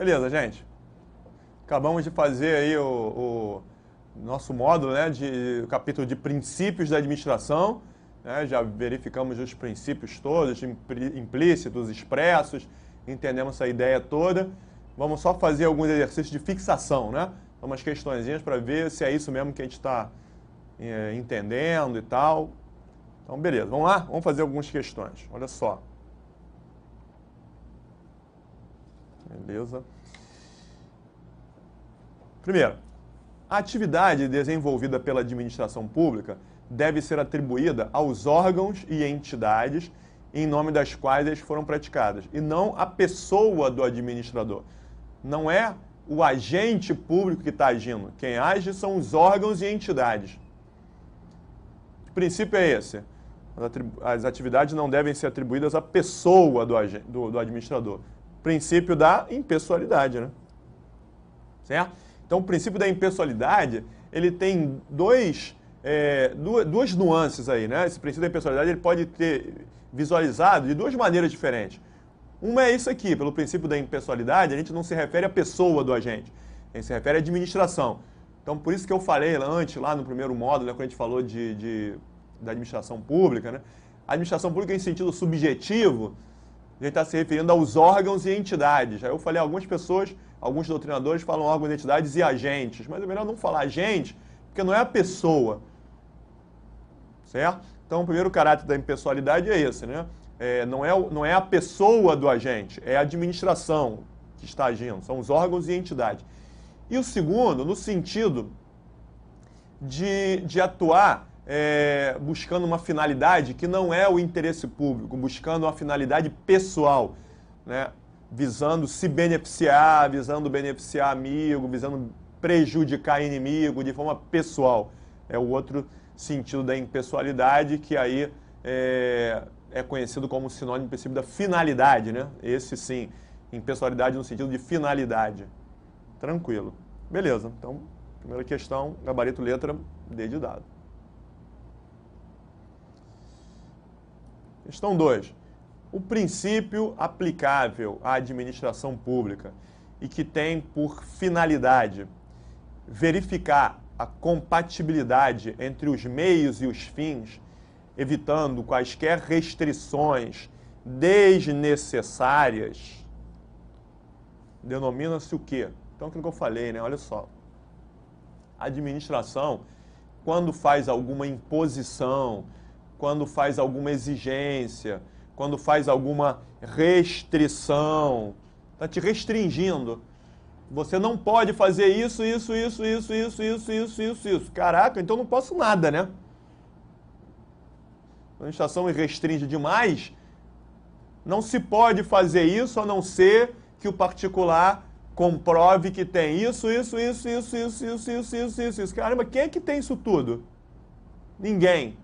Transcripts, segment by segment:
Beleza, gente. Acabamos de fazer aí o nosso módulo, né, de capítulo de princípios da administração, né, já verificamos os princípios todos, implícitos, expressos, entendemos essa ideia toda. Vamos só fazer alguns exercícios de fixação, né, umas questõezinhas para ver se é isso mesmo que a gente está entendendo e tal. Então, beleza, vamos lá? Vamos fazer algumas questões. Olha só. Beleza. Primeiro, a atividade desenvolvida pela administração pública deve ser atribuída aos órgãos e entidades em nome das quais eles foram praticadas, e não à pessoa do administrador. Não é o agente público que está agindo. Quem age são os órgãos e entidades. O princípio é esse. As atividades não devem ser atribuídas à pessoa do administrador. Princípio da impessoalidade, né? Certo? Então, o princípio da impessoalidade, ele tem duas nuances aí, né? Esse princípio da impessoalidade, ele pode ter visualizado de duas maneiras diferentes. Uma é isso aqui, pelo princípio da impessoalidade, a gente não se refere à pessoa do agente, a gente se refere à administração. Então, por isso que eu falei antes, lá no primeiro módulo, né, quando a gente falou da administração pública, né? A administração pública em sentido subjetivo, a gente está se referindo aos órgãos e entidades. Aí eu falei, algumas pessoas, alguns doutrinadores falam órgãos, entidades e agentes, mas é melhor não falar agente, porque não é a pessoa, certo? Então, o primeiro caráter da impessoalidade é esse, né? Não é a pessoa do agente, é a administração que está agindo, são os órgãos e entidades. E o segundo, no sentido de atuar buscando uma finalidade que não é o interesse público, buscando uma finalidade pessoal, né? Visando se beneficiar, visando beneficiar amigo, visando prejudicar inimigo de forma pessoal. É o outro sentido da impessoalidade, que aí é conhecido como sinônimo do princípio da finalidade, né? Esse sim, impessoalidade no sentido de finalidade. Tranquilo. Beleza, então, primeira questão, gabarito letra D de dado. Questão 2. O princípio aplicável à administração pública e que tem por finalidade verificar a compatibilidade entre os meios e os fins, evitando quaisquer restrições desnecessárias, denomina-se o quê? Então, aquilo que eu falei, né? Olha só. A administração, quando faz alguma imposição, quando faz alguma exigência, quando faz alguma restrição, está te restringindo. Você não pode fazer isso. Caraca, então não posso nada, né? A administração me restringe demais, não se pode fazer isso a não ser que o particular comprove que tem isso. Caramba, quem é que tem isso tudo? Ninguém.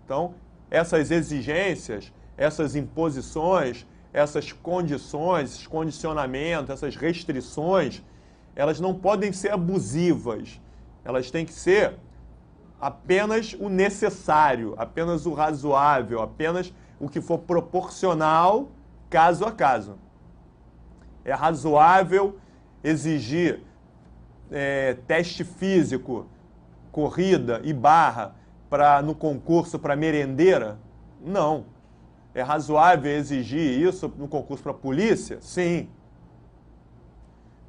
Então, essas exigências, essas imposições, essas condições, esses condicionamentos, essas restrições, elas não podem ser abusivas. Elas têm que ser apenas o necessário, apenas o razoável, apenas o que for proporcional caso a caso. É razoável exigir teste físico, corrida e barra no concurso para merendeira? Não. É razoável exigir isso no concurso para polícia? Sim.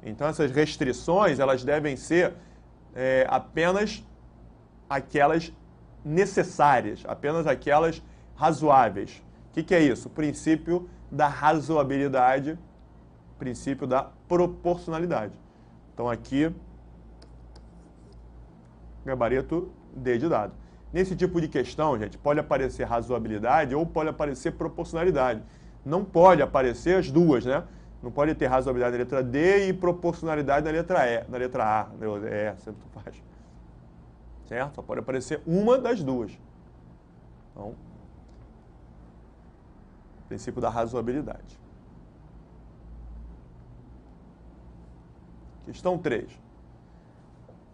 Então, essas restrições, elas devem ser apenas aquelas necessárias, apenas aquelas razoáveis. O que é isso? O princípio da razoabilidade, princípio da proporcionalidade. Então, aqui, gabarito D de dado. Nesse tipo de questão, gente, pode aparecer razoabilidade ou pode aparecer proporcionalidade. Não pode aparecer as duas, né? Não pode ter razoabilidade na letra D e proporcionalidade na letra E, na letra A, sempre tu faz. Certo? Só pode aparecer uma das duas. Então, princípio da razoabilidade. Questão 3.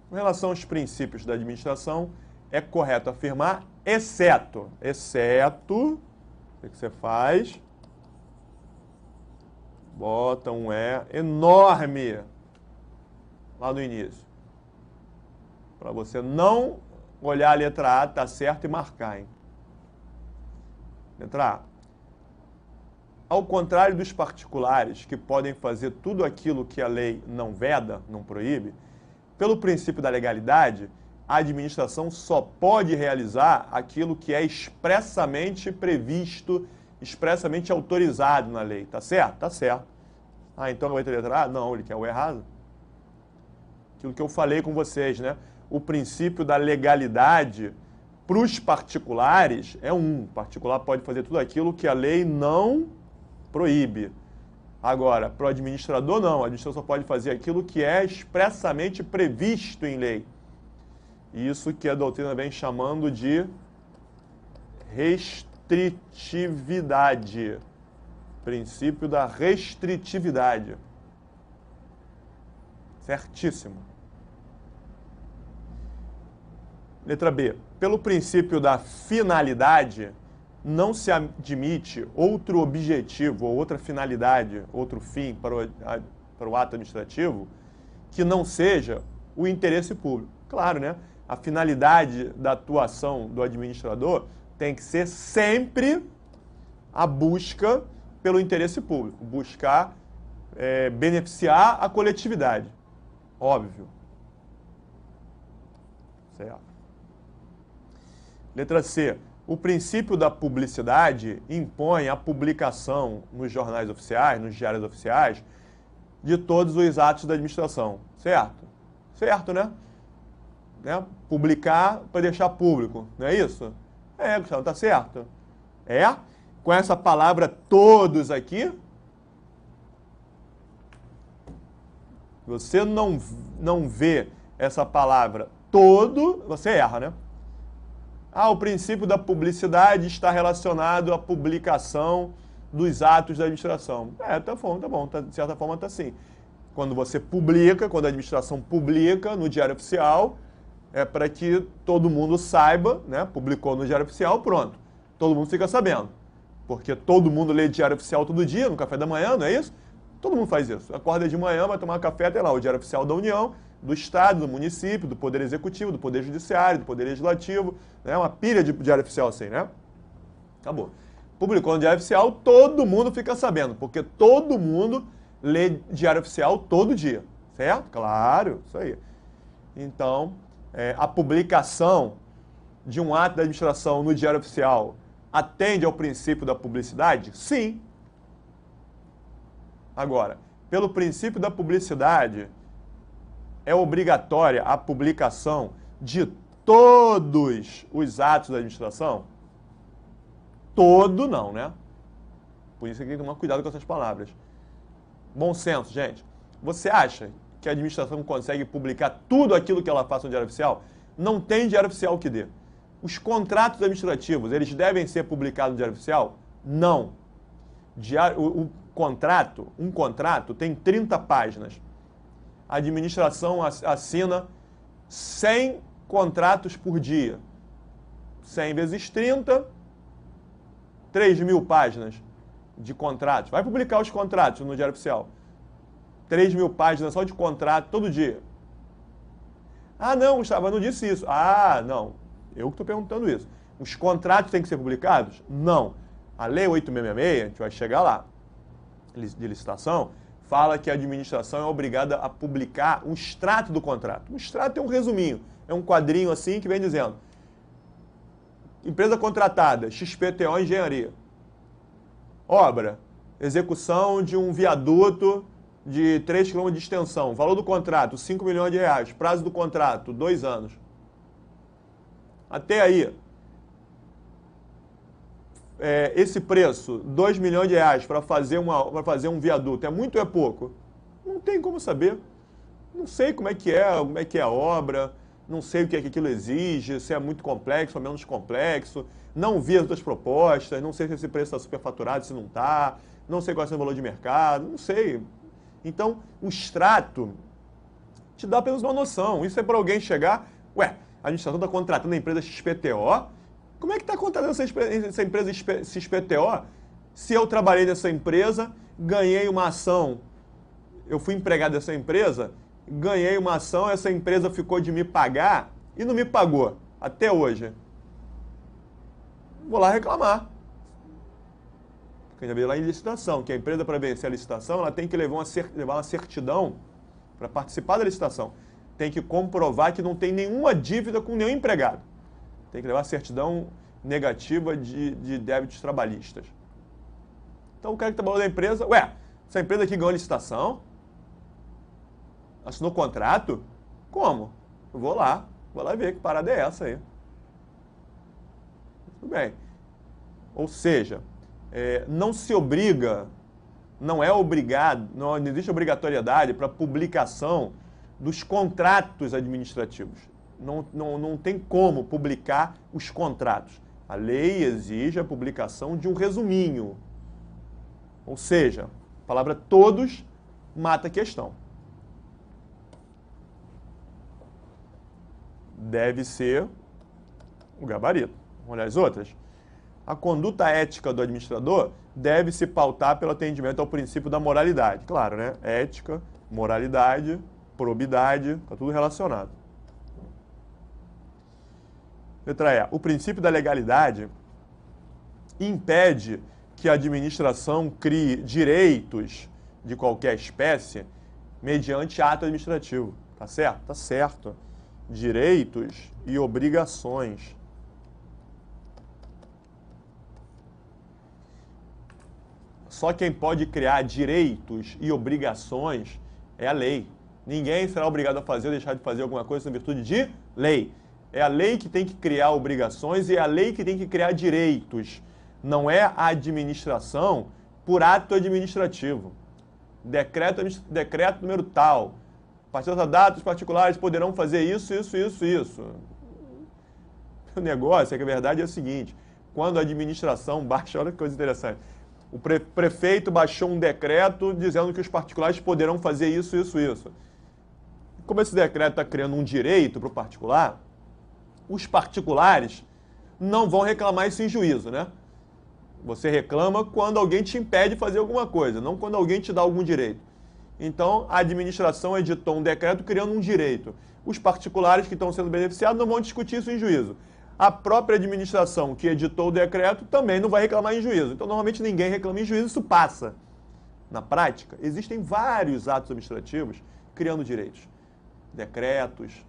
Com relação aos princípios da administração, é correto afirmar, exceto, o que você faz? Bota um E enorme lá no início. Para você não olhar a letra A, tá certo, e marcar, hein? Letra A. Ao contrário dos particulares, que podem fazer tudo aquilo que a lei não veda, não proíbe, pelo princípio da legalidade, a administração só pode realizar aquilo que é expressamente previsto, expressamente autorizado na lei. Tá certo? Tá certo. Ah, então vai ter letra A? Não, ele quer o errado. Aquilo que eu falei com vocês, né? O princípio da legalidade para os particulares é um. O particular pode fazer tudo aquilo que a lei não proíbe. Agora, para o administrador, não. O administrador só pode fazer aquilo que é expressamente previsto em lei. Isso que a doutrina vem chamando de restritividade. Princípio da restritividade. Certíssimo. Letra B. Pelo princípio da finalidade, não se admite outro objetivo ou outra finalidade, outro fim para o ato administrativo que não seja o interesse público. Claro, né? A finalidade da atuação do administrador tem que ser sempre a busca pelo interesse público, buscar beneficiar a coletividade. Óbvio. Certo. Letra C. O princípio da publicidade impõe a publicação nos jornais oficiais, nos diários oficiais, de todos os atos da administração. Certo? Certo, né? Publicar para deixar público, não é isso? Gustavo, tá certo. Com essa palavra todos aqui, você não vê essa palavra todo, você erra, né? O princípio da publicidade está relacionado à publicação dos atos da administração. Tá bom, de certa forma tá sim. Quando você publica, quando a administração publica no Diário Oficial, é para que todo mundo saiba, né? Publicou no Diário Oficial, pronto. Todo mundo fica sabendo. Porque todo mundo lê Diário Oficial todo dia, no café da manhã, não é isso? Todo mundo faz isso. Acorda de manhã, vai tomar café, até lá, o Diário Oficial da União, do Estado, do município, do Poder Executivo, do Poder Judiciário, do Poder Legislativo, né? Uma pilha de Diário Oficial assim, né? Acabou. Publicou no Diário Oficial, todo mundo fica sabendo, porque todo mundo lê Diário Oficial todo dia, certo? Claro, isso aí. Então, a publicação de um ato da administração no Diário Oficial atende ao princípio da publicidade? Sim. Agora, pelo princípio da publicidade, é obrigatória a publicação de todos os atos da administração? Todo não, né? Por isso que tem que tomar cuidado com essas palavras. Bom senso, gente. Você acha que a administração consegue publicar tudo aquilo que ela faça no Diário Oficial? Não tem Diário Oficial que dê. Os contratos administrativos, eles devem ser publicados no Diário Oficial? Não. Um contrato tem 30 páginas. A administração assina 100 contratos por dia. 100 vezes 30, 3.000 páginas de contratos. Vai publicar os contratos no Diário Oficial. 3.000 páginas só de contrato todo dia. Não, Gustavo, eu não disse isso. Não. Eu que estou perguntando isso. Os contratos têm que ser publicados? Não. A Lei 8.666, a gente vai chegar lá, de licitação, fala que a administração é obrigada a publicar um extrato do contrato. Um extrato é um resuminho, é um quadrinho assim que vem dizendo: empresa contratada, XPTO Engenharia. Obra, execução de um viaduto de 3 km de extensão. Valor do contrato, 5 milhões de reais. Prazo do contrato, 2 anos. Até aí, esse preço, 2 milhões de reais para fazer um viaduto, é muito ou é pouco? Não tem como saber. Não sei como é que é a obra, não sei o que é que aquilo exige, se é muito complexo ou menos complexo, não vi as outras propostas, não sei se esse preço está superfaturado, se não está, não sei qual é o valor de mercado, não sei. Então, o extrato te dá pelo menos uma noção. Isso é para alguém chegar, a administração está contratando a empresa XPTO. Como é que está contratando essa empresa XPTO se eu trabalhei nessa empresa ganhei uma ação, eu fui empregado dessa empresa, ganhei uma ação, essa empresa ficou de me pagar e não me pagou até hoje. Vou lá reclamar. Porque já veio lá em licitação, que a empresa, para vencer a licitação, ela tem que levar uma certidão para participar da licitação. Tem que comprovar que não tem nenhuma dívida com nenhum empregado. Tem que levar certidão negativa de débitos trabalhistas. Então o cara que trabalhou da empresa, essa empresa aqui ganhou a licitação, assinou contrato, como? Eu vou lá ver que parada é essa aí. Tudo bem. Ou seja, não se obriga, não é obrigado, não existe obrigatoriedade para publicação dos contratos administrativos. Não tem como publicar os contratos. A lei exige a publicação de um resuminho. Ou seja, a palavra todos mata a questão. Deve ser o gabarito. Vamos olhar as outras. A conduta ética do administrador deve se pautar pelo atendimento ao princípio da moralidade. Claro, né? Ética, moralidade, probidade, está tudo relacionado. Letra E. O princípio da legalidade impede que a administração crie direitos de qualquer espécie mediante ato administrativo. Tá certo? Tá certo. Direitos e obrigações. Só quem pode criar direitos e obrigações é a lei. Ninguém será obrigado a fazer ou deixar de fazer alguma coisa em virtude de lei. É a lei que tem que criar obrigações e é a lei que tem que criar direitos. Não é a administração por ato administrativo. Decreto número tal. A partir dessa data, os particulares poderão fazer isso. O negócio é que a verdade é o seguinte. Quando a administração baixa, olha que coisa interessante. O prefeito baixou um decreto dizendo que os particulares poderão fazer isso. Como esse decreto está criando um direito para o particular, os particulares não vão reclamar isso em juízo, né? Você reclama quando alguém te impede de fazer alguma coisa, não quando alguém te dá algum direito. Então, a administração editou um decreto criando um direito. Os particulares que estão sendo beneficiados não vão discutir isso em juízo. A própria administração que editou o decreto também não vai reclamar em juízo. Então, normalmente ninguém reclama em juízo, isso passa. Na prática, existem vários atos administrativos criando direitos. Decretos,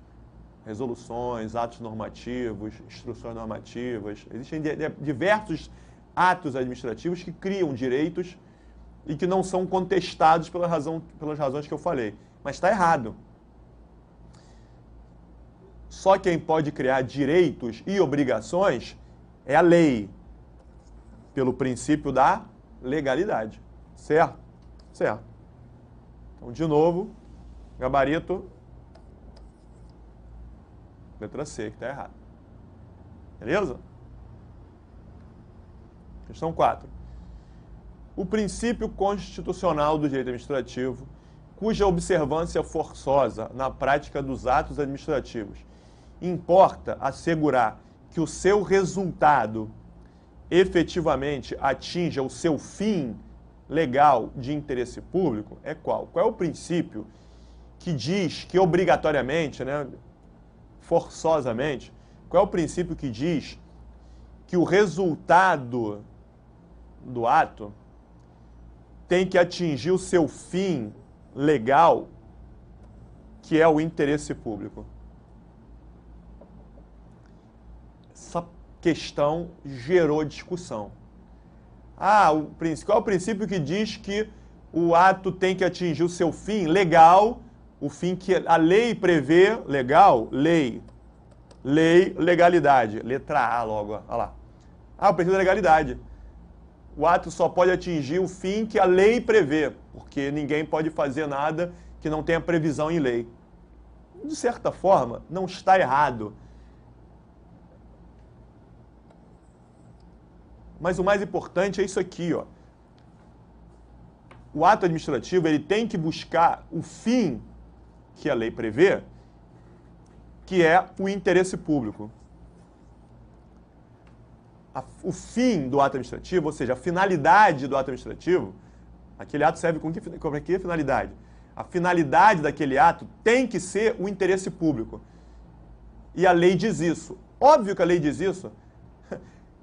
resoluções, atos normativos, instruções normativas. Existem diversos atos administrativos que criam direitos e que não são contestados pelas razões que eu falei. Mas está errado. Só quem pode criar direitos e obrigações é a lei, pelo princípio da legalidade. Certo? Certo. Então, de novo, gabarito, letra C, que está errado. Beleza? Questão 4. O princípio constitucional do direito administrativo, cuja observância forçosa na prática dos atos administrativos importa assegurar que o seu resultado efetivamente atinja o seu fim legal de interesse público, é qual? Qual é o princípio que diz que obrigatoriamente, né, forçosamente, qual é o princípio que diz que o resultado do ato tem que atingir o seu fim legal, que é o interesse público? Essa questão gerou discussão. Qual é o princípio que diz que o ato tem que atingir o seu fim legal, o fim que a lei prevê, legal, lei, legalidade, letra A logo, olha lá. O princípio da legalidade. O ato só pode atingir o fim que a lei prevê, porque ninguém pode fazer nada que não tenha previsão em lei. De certa forma, não está errado. Mas o mais importante é isso aqui, ó. O ato administrativo ele tem que buscar o fim que a lei prevê, que é o interesse público. O fim do ato administrativo, ou seja, a finalidade do ato administrativo, Aquele ato serve com que finalidade? A finalidade daquele ato tem que ser o interesse público. E a lei diz isso. Óbvio que a lei diz isso.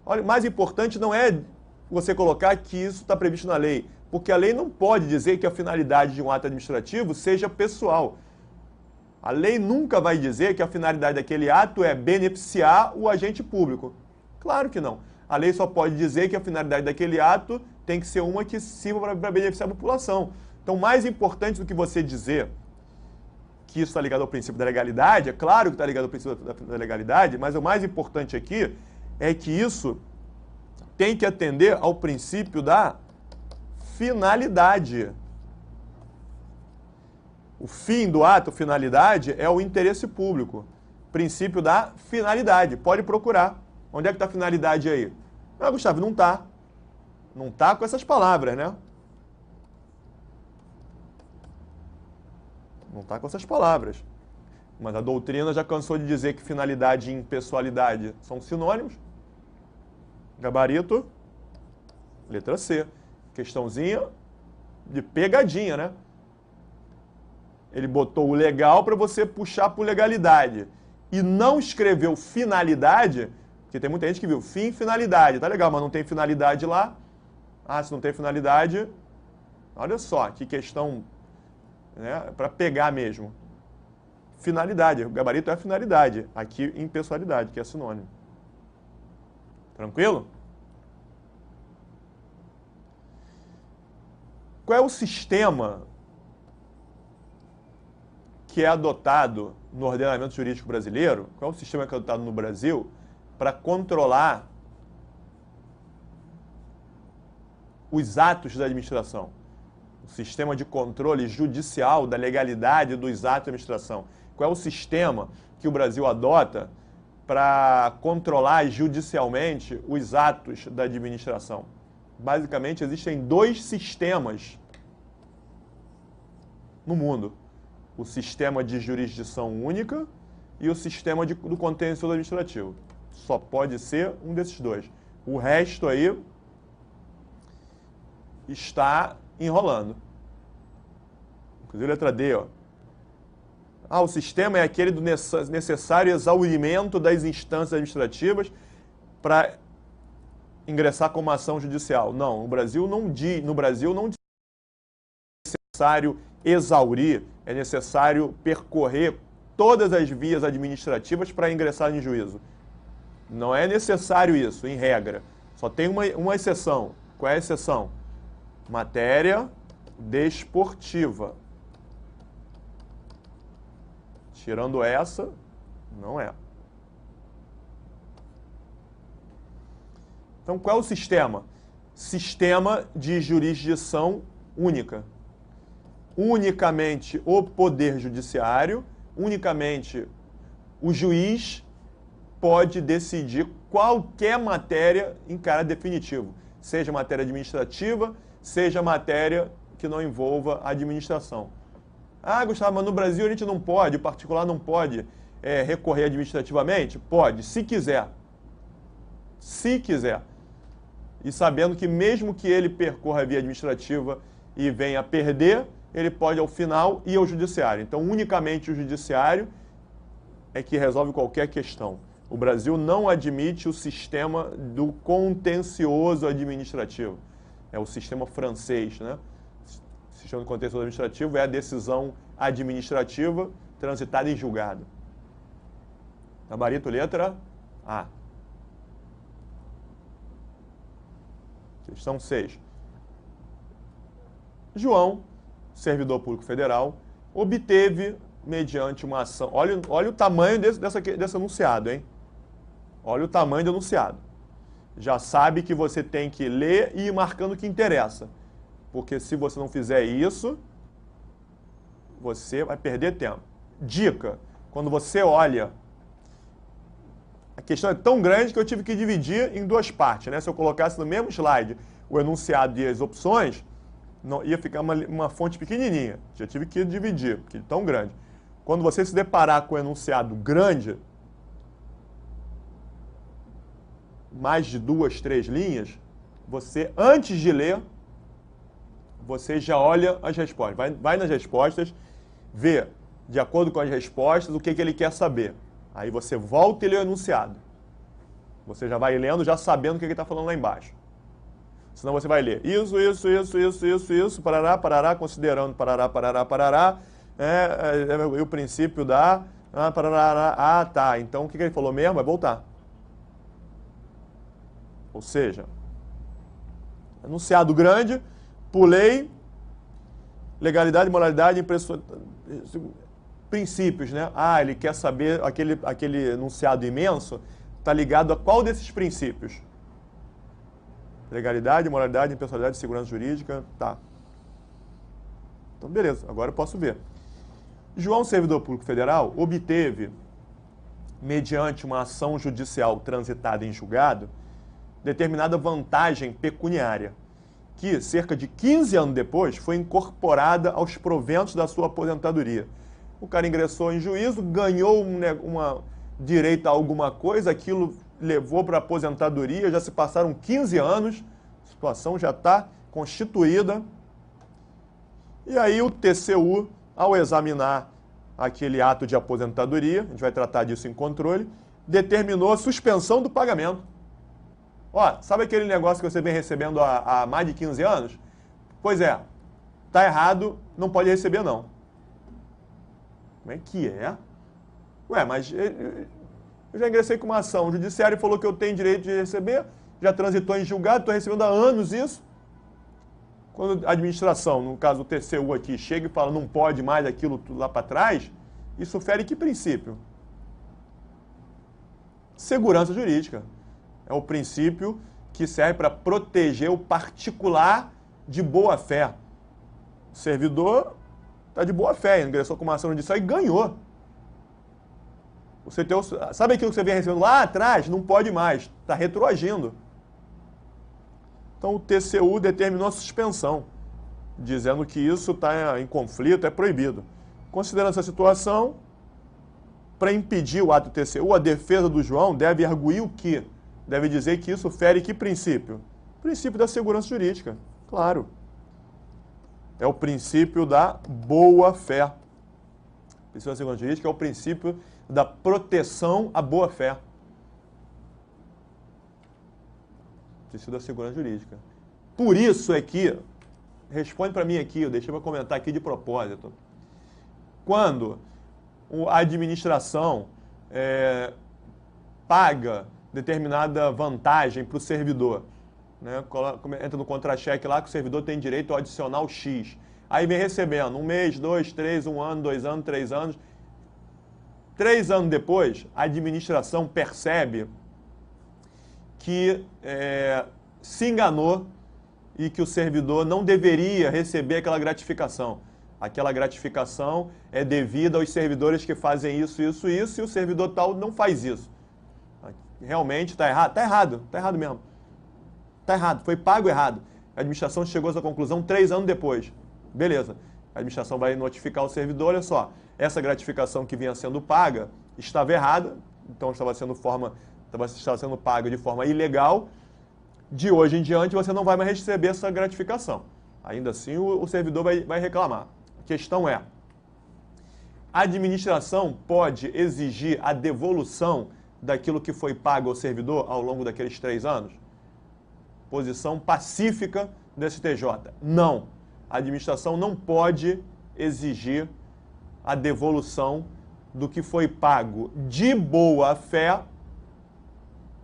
Olha, o mais importante não é você colocar que isso está previsto na lei, porque a lei não pode dizer que a finalidade de um ato administrativo seja pessoal. A lei nunca vai dizer que a finalidade daquele ato é beneficiar o agente público. Claro que não. A lei só pode dizer que a finalidade daquele ato tem que ser uma que sirva para beneficiar a população. Então, mais importante do que você dizer que isso está ligado ao princípio da legalidade, é claro que está ligado ao princípio da legalidade, mas o mais importante aqui é que isso tem que atender ao princípio da finalidade. O fim do ato, finalidade, é o interesse público. Princípio da finalidade. Pode procurar. Onde é que está a finalidade aí? Ah, Gustavo, não está. Não está com essas palavras, né? Não está com essas palavras. Mas a doutrina já cansou de dizer que finalidade e impessoalidade são sinônimos. Gabarito, letra C. Questãozinha de pegadinha, né? Ele botou o legal para você puxar por legalidade. E não escreveu finalidade, porque tem muita gente que viu fim, finalidade. Tá legal, mas não tem finalidade lá. Ah, se não tem finalidade, olha só, que questão, né, para pegar mesmo. Finalidade, o gabarito é finalidade. Aqui, impessoalidade, que é sinônimo. Tranquilo? Qual é o sistema que é adotado no ordenamento jurídico brasileiro? Qual é o sistema que é adotado no Brasil para controlar os atos da administração? O sistema de controle judicial da legalidade dos atos da administração. Qual é o sistema que o Brasil adota para controlar judicialmente os atos da administração? Basicamente, existem dois sistemas no mundo. O sistema de jurisdição única e o sistema do contencioso administrativo. Só pode ser um desses dois. O resto aí está enrolando. Inclusive, letra D, ó. Ah, o sistema é aquele do necessário exaurimento das instâncias administrativas para ingressar com uma ação judicial. Não, no Brasil não diz necessário exaurir, é necessário percorrer todas as vias administrativas para ingressar em juízo. Não é necessário isso, em regra. Só tem uma exceção. Qual é a exceção? Matéria desportiva. Tirando essa, não é. Então, qual é o sistema? Sistema de jurisdição única. Unicamente o Poder Judiciário, unicamente o juiz pode decidir qualquer matéria em caráter definitivo, seja matéria administrativa, seja matéria que não envolva a administração. Ah, Gustavo, mas no Brasil a gente não pode, o particular não pode recorrer administrativamente? Pode, se quiser. Se quiser. E sabendo que mesmo que ele percorra a via administrativa e venha a perder, ele pode, ao final, ir ao judiciário. Então, unicamente o judiciário é que resolve qualquer questão. O Brasil não admite o sistema do contencioso administrativo. É o sistema francês, né? O sistema do contencioso administrativo é a decisão administrativa transitada em julgado. Gabarito, letra A. Questão 6. João, servidor público federal, obteve, mediante uma ação... Olha o tamanho desse enunciado, hein? Olha o tamanho do enunciado. Já sabe que você tem que ler e ir marcando o que interessa. Porque se você não fizer isso, você vai perder tempo. Dica, quando você olha... A questão é tão grande que eu tive que dividir em duas partes, né? Se eu colocasse no mesmo slide o enunciado e as opções, não, ia ficar uma fonte pequenininha. Já tive que dividir, porque é tão grande. Quando você se deparar com o enunciado grande, mais de 2, 3 linhas, você, antes de ler, você já olha as respostas. Vai nas respostas, vê, de acordo com as respostas, o que ele quer saber. Aí você volta e lê o enunciado. Você já vai lendo, já sabendo o que ele está falando lá embaixo. Senão você vai ler isso, parará, parará, considerando parará, parará, parará, e o princípio da... parará, tá. Então o que ele falou mesmo? Vai voltar. Ou seja, enunciado grande, pulei, legalidade, moralidade, princípios, né? Ele quer saber, aquele enunciado imenso está ligado a qual desses princípios? Legalidade, moralidade, impessoalidade, segurança jurídica, tá. Então, beleza, agora eu posso ver. João, servidor público federal, obteve, mediante uma ação judicial transitada em julgado, determinada vantagem pecuniária, que, cerca de 15 anos depois, foi incorporada aos proventos da sua aposentadoria. O cara ingressou em juízo, ganhou direito a alguma coisa, aquilo levou para a aposentadoria, já se passaram 15 anos, a situação já está constituída. E aí o TCU, ao examinar aquele ato de aposentadoria, a gente vai tratar disso em controle, determinou a suspensão do pagamento. Sabe aquele negócio que você vem recebendo há mais de 15 anos? Pois é, tá errado, não pode receber não. Como é que é? Mas eu já ingressei com uma ação, o judiciário falou que eu tenho direito de receber, já transitou em julgado, estou recebendo há anos isso. Quando a administração, no caso o TCU aqui, chega e fala não pode mais aquilo lá para trás, isso fere que princípio? Segurança jurídica. É o princípio que serve para proteger o particular de boa-fé. O servidor está de boa-fé, ingressou com uma ação judicial e ganhou. Sabe aquilo que você vem recebendo lá atrás? Não pode mais, está retroagindo. Então o TCU determinou a suspensão, dizendo que isso está em conflito, é proibido. Considerando essa situação, para impedir o ato do TCU, a defesa do João deve arguir o quê? Deve dizer que isso fere que princípio? O princípio da segurança jurídica, claro. É o princípio da boa-fé. O princípio da segurança jurídica é o princípio da proteção à boa-fé. Princípio da segurança jurídica. Por isso é que, responde para mim aqui, eu deixei para comentar aqui de propósito. Quando a administração paga determinada vantagem para o servidor, né? Entra no contra-cheque lá que o servidor tem direito ao adicional X. Aí vem recebendo 1 mês, 2, 3, 1 ano, 2 anos, 3 anos. 3 anos depois, a administração percebe que se enganou e que o servidor não deveria receber aquela gratificação. Aquela gratificação é devida aos servidores que fazem isso, isso, isso, e o servidor tal não faz isso. Realmente está errado? Está errado mesmo. Está errado, foi pago errado. A administração chegou a essa conclusão 3 anos depois. Beleza, a administração vai notificar o servidor, olha só, essa gratificação que vinha sendo paga estava errada, então estava sendo paga de forma ilegal. De hoje em diante você não vai mais receber essa gratificação. Ainda assim o servidor vai reclamar. A questão é, a administração pode exigir a devolução daquilo que foi pago ao servidor ao longo daqueles 3 anos? Posição pacífica do STJ. Não. A administração não pode exigir a devolução do que foi pago de boa fé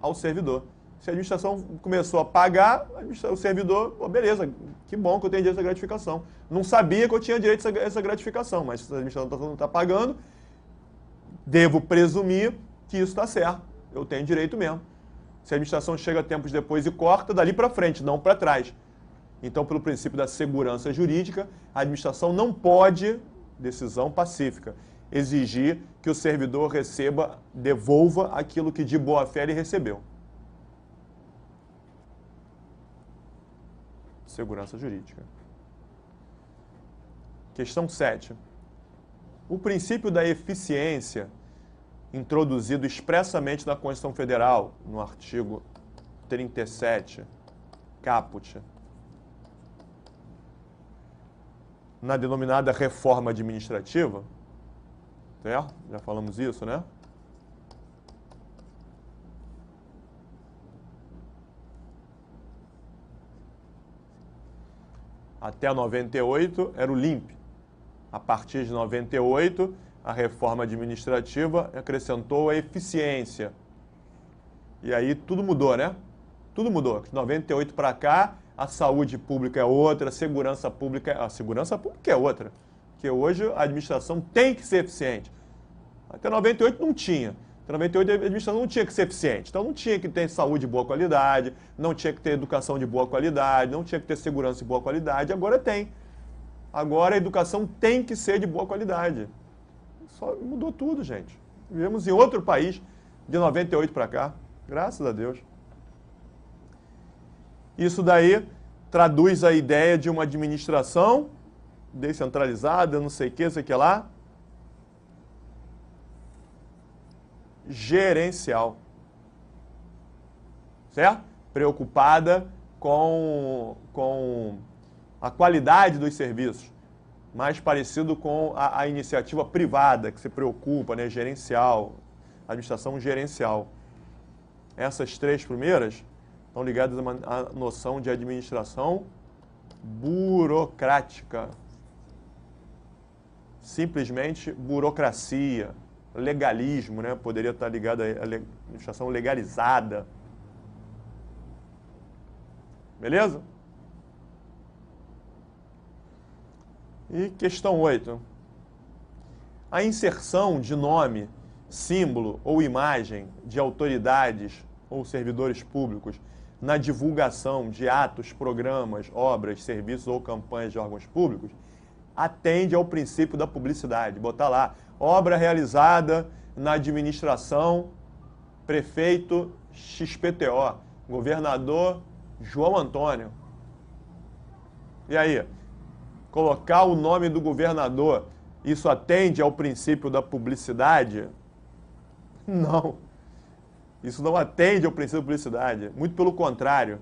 ao servidor. Se a administração começou a pagar, o servidor, beleza, que bom que eu tenho direito a essa gratificação. Não sabia que eu tinha direito a essa gratificação, mas se a administração não está pagando, devo presumir que isso está certo. Eu tenho direito mesmo. Se a administração chega tempos depois e corta, dali para frente, não para trás. Então, pelo princípio da segurança jurídica, a administração não pode, decisão pacífica, exigir que o servidor devolva aquilo que de boa fé ele recebeu. Segurança jurídica. Questão 7. O princípio da eficiência, introduzido expressamente na Constituição Federal, no artigo 37, caput, na denominada reforma administrativa, certo? Já falamos isso, né? Até 98 era o LIMP. A partir de 98, a reforma administrativa acrescentou a eficiência. E aí tudo mudou, né? Tudo mudou. De 98 para cá, a saúde pública é outra, a segurança pública é outra. Porque hoje a administração tem que ser eficiente. Até 98 não tinha. Até 98 a administração não tinha que ser eficiente. Então não tinha que ter saúde de boa qualidade, não tinha que ter educação de boa qualidade, não tinha que ter segurança de boa qualidade. Agora tem. Agora a educação tem que ser de boa qualidade. Só mudou tudo, gente. Vivemos em outro país de 98 para cá. Graças a Deus. Isso daí traduz a ideia de uma administração descentralizada, não sei o que lá, gerencial. Certo? Preocupada com a qualidade dos serviços. Mais parecido com a iniciativa privada, que se preocupa, né? Gerencial, administração gerencial. Essas três primeiras estão ligadas à noção de administração burocrática. Simplesmente burocracia, legalismo, né? Poderia estar ligado à administração legalizada. Beleza? E questão 8. A inserção de nome, símbolo ou imagem de autoridades ou servidores públicos na divulgação de atos, programas, obras, serviços ou campanhas de órgãos públicos atende ao princípio da publicidade. Botar lá, obra realizada na administração, prefeito XPTO, governador João Antônio. E aí? Colocar o nome do governador, isso atende ao princípio da publicidade? Não. Isso não atende ao princípio da publicidade. Muito pelo contrário.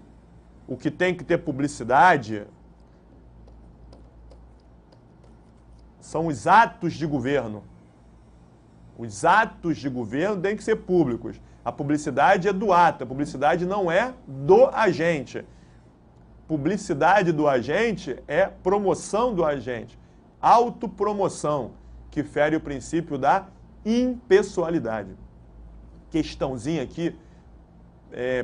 O que tem que ter publicidade são os atos de governo. Os atos de governo têm que ser públicos. A publicidade é do ato, a publicidade não é do agente. Publicidade do agente é promoção do agente. Autopromoção, que fere o princípio da impessoalidade. Questãozinha aqui,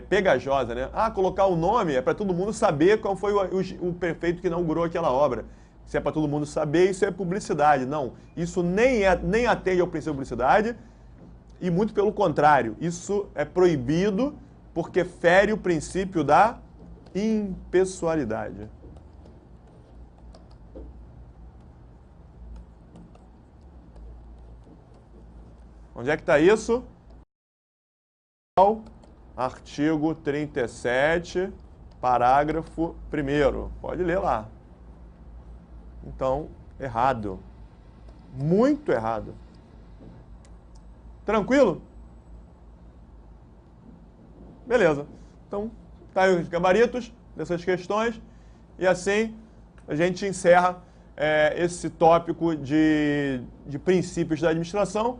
pegajosa, né? Ah, colocar o nome é para todo mundo saber qual foi o prefeito que inaugurou aquela obra. Se é para todo mundo saber, isso é publicidade. Não, isso nem atende ao princípio da publicidade e muito pelo contrário. Isso é proibido porque fere o princípio da impessoalidade. Onde é que está isso? Artigo 37, parágrafo 1º. Pode ler lá. Então, errado. Muito errado. Tranquilo? Beleza. Então, tá aí os gabaritos dessas questões. E assim, a gente encerra esse tópico de princípios da administração.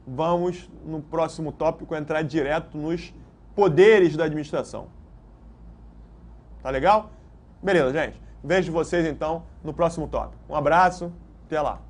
Vamos, no próximo tópico, entrar direto nos poderes da administração. Tá legal? Beleza, gente. Vejo vocês, então, no próximo tópico. Um abraço, até lá.